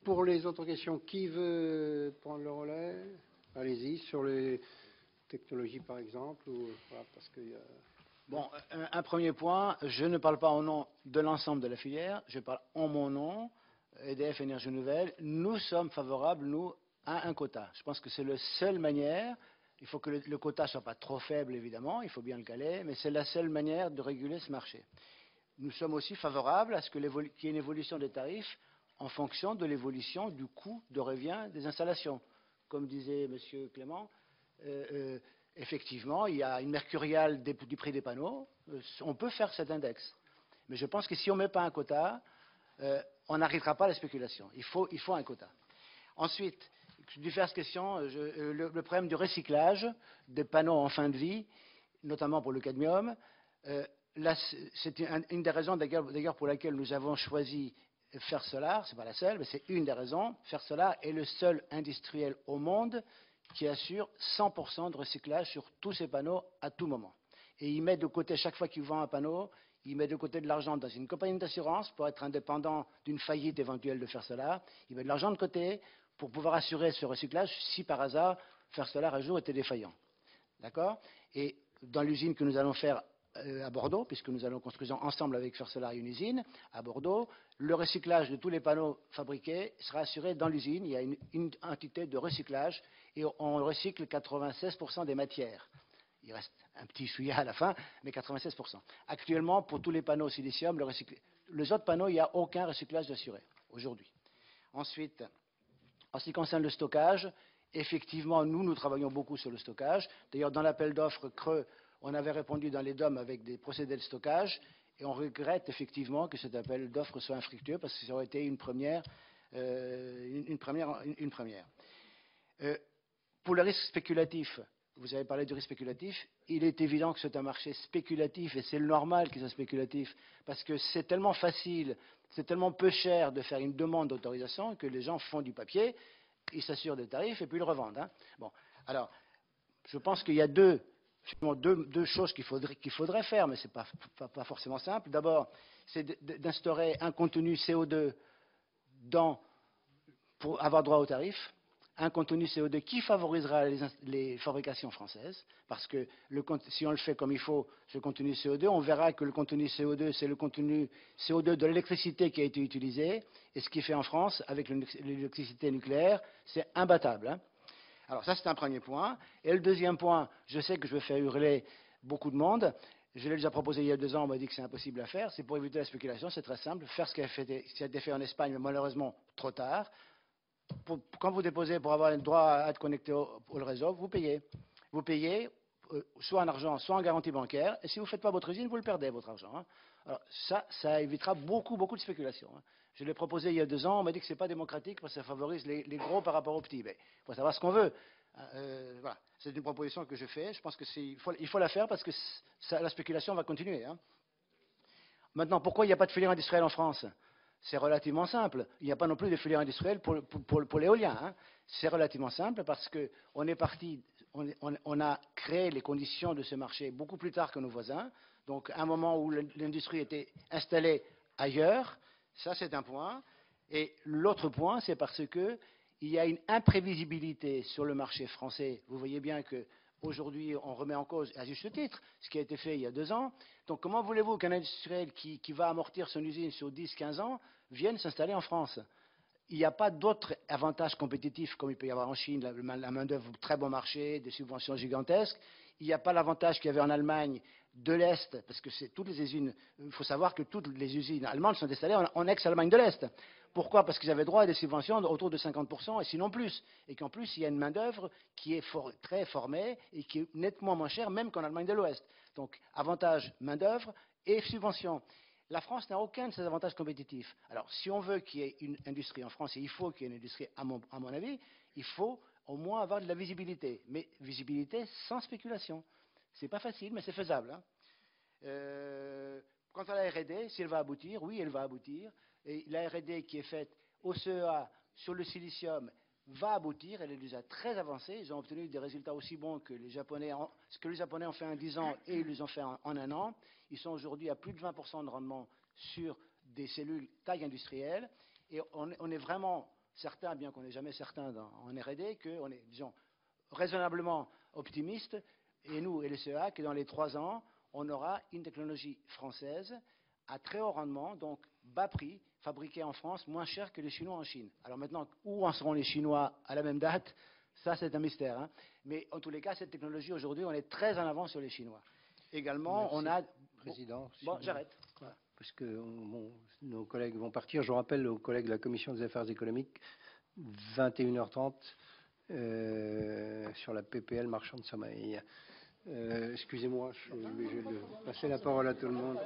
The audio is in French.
pour les autres questions, qui veut prendre le relais? Allez-y, sur les technologies par exemple, ou, voilà, parce qu'il y a... Bon, un premier point, je ne parle pas au nom de l'ensemble de la filière, je parle en mon nom, EDF Énergie Nouvelle. Nous sommes favorables, nous, à un quota. Je pense que c'est la seule manière. Il faut que le quota ne soit pas trop faible, évidemment, il faut bien le caler, mais c'est la seule manière de réguler ce marché. Nous sommes aussi favorables à ce qu'il y ait une évolution des tarifs en fonction de l'évolution du coût de revient des installations. Comme disait M. Clément, effectivement, il y a une mercuriale du prix des panneaux. On peut faire cet index. Mais je pense que si on ne met pas un quota, on n'arrivera pas à la spéculation. Il faut un quota. Ensuite, diverses questions. Le problème du recyclage des panneaux en fin de vie, notamment pour le cadmium. C'est une des raisons d'ailleurs pour laquelle nous avons choisi First Solar. Ce n'est pas la seule, mais c'est une des raisons. First Solar est le seul industriel au monde qui assure 100% de recyclage sur tous ses panneaux à tout moment. Et il met de côté, chaque fois qu'il vend un panneau, il met de côté de l'argent dans une compagnie d'assurance pour être indépendant d'une faillite éventuelle de First Solar. Il met de l'argent de côté pour pouvoir assurer ce recyclage si par hasard First Solar un jour était défaillant. D'accord? Et dans l'usine que nous allons faire à Bordeaux, puisque nous allons construire ensemble avec First Solar une usine à Bordeaux, le recyclage de tous les panneaux fabriqués sera assuré dans l'usine. Il y a une entité de recyclage et on recycle 96% des matières. Il reste un petit chouïa à la fin, mais 96%. Actuellement, pour tous les panneaux au silicium, les autres panneaux, il n'y a aucun recyclage assuré aujourd'hui. Ensuite, en ce qui concerne le stockage, effectivement, nous travaillons beaucoup sur le stockage. D'ailleurs, dans l'appel d'offres Creux, on avait répondu dans les DOM avec des procédés de stockage et on regrette effectivement que cet appel d'offres soit infructueux parce que ça aurait été une première. Pour le risque spéculatif, vous avez parlé du risque spéculatif, il est évident que c'est un marché spéculatif et c'est normal qu'il soit spéculatif parce que c'est tellement facile, c'est tellement peu cher de faire une demande d'autorisation que les gens font du papier, ils s'assurent des tarifs et puis ils le revendent. Hein. Bon, alors, je pense qu'il y a deux choses qu'il faudrait faire, mais ce n'est pas forcément simple. D'abord, c'est d'instaurer un contenu CO2 pour avoir droit aux tarifs, un contenu CO2 qui favorisera les fabrications françaises, parce que si on le fait comme il faut, ce contenu CO2, on verra que le contenu CO2, c'est le contenu CO2 de l'électricité qui a été utilisée, et ce qui est fait en France avec l'électricité nucléaire, c'est imbattable. Hein. Alors ça, c'est un premier point. Et le deuxième point, je sais que je vais faire hurler beaucoup de monde. Je l'ai déjà proposé il y a 2 ans, on m'a dit que c'est impossible à faire. C'est pour éviter la spéculation, c'est très simple. Faire ce qui a été fait en Espagne, mais malheureusement trop tard. Quand vous déposez pour avoir le droit à être connecté au réseau, vous payez. Vous payez soit en argent, soit en garantie bancaire. Et si vous ne faites pas votre usine, vous le perdez, votre argent. Hein. Alors ça évitera beaucoup de spéculation. Hein. Je l'ai proposé il y a 2 ans, on m'a dit que ce n'est pas démocratique parce que ça favorise les gros par rapport aux petits. Mais il faut savoir ce qu'on veut. Voilà. C'est une proposition que je fais. Je pense qu'il faut la faire parce que la spéculation va continuer. Hein. Maintenant, pourquoi il n'y a pas de filière industrielle en France? C'est relativement simple. Il n'y a pas non plus de filière industrielle pour l'éolien. Hein. C'est relativement simple parce qu'on est parti, on a créé les conditions de ce marché beaucoup plus tard que nos voisins. Donc, à un moment où l'industrie était installée ailleurs, ça c'est un point. Et l'autre point, c'est parce qu'il y a une imprévisibilité sur le marché français. Vous voyez bien que aujourd'hui, on remet en cause, à juste titre, ce qui a été fait il y a 2 ans. Donc, comment voulez-vous qu'un industriel qui va amortir son usine sur 10-15 ans vienne s'installer en France? Il n'y a pas d'autres avantages compétitifs comme il peut y avoir en Chine, la main-d'œuvre, très bon marché, des subventions gigantesques. Il n'y a pas l'avantage qu'il y avait en Allemagne de l'Est, parce que c'est toutes les usines. Il faut savoir que toutes les usines allemandes sont installées en ex-Allemagne de l'Est. Pourquoi? Parce qu'ils avaient droit à des subventions autour de 50%, et sinon plus. Et qu'en plus, il y a une main-d'œuvre qui est très formée et qui est nettement moins chère, même qu'en Allemagne de l'Ouest. Donc, avantage main-d'œuvre et subvention. La France n'a aucun de ces avantages compétitifs. Alors, si on veut qu'il y ait une industrie en France, et il faut qu'il y ait une industrie, à mon avis, il faut au moins avoir de la visibilité. Mais visibilité sans spéculation. Ce n'est pas facile, mais c'est faisable. Hein. Quant à la R&D, si elle va aboutir, oui, elle va aboutir. Et la R&D qui est faite au CEA sur le silicium va aboutir. Elle est déjà très avancée. Ils ont obtenu des résultats aussi bons que les Japonais. Ce que les Japonais ont fait en 10 ans et ils les ont fait en 1 an. Ils sont aujourd'hui à plus de 20% de rendement sur des cellules taille industrielle. Et on est vraiment certain, bien qu'on n'est jamais certain en R&D, qu'on est, disons, raisonnablement optimiste, et nous et le CEA, que dans les 3 ans, on aura une technologie française à très haut rendement, donc bas prix, fabriquée en France, moins cher que les Chinois en Chine. Alors maintenant, où en seront les Chinois à la même date? Ça, c'est un mystère. Hein. Mais en tous les cas, cette technologie, aujourd'hui, on est très en avant sur les Chinois. Également, Merci, on a... Président. Bon, j'arrête. Voilà, parce que nos collègues vont partir. Je rappelle aux collègues de la Commission des affaires économiques, 21h30, sur la PPL marchand de sommeil. Excusez-moi, je suis obligé de passer la parole à tout le monde.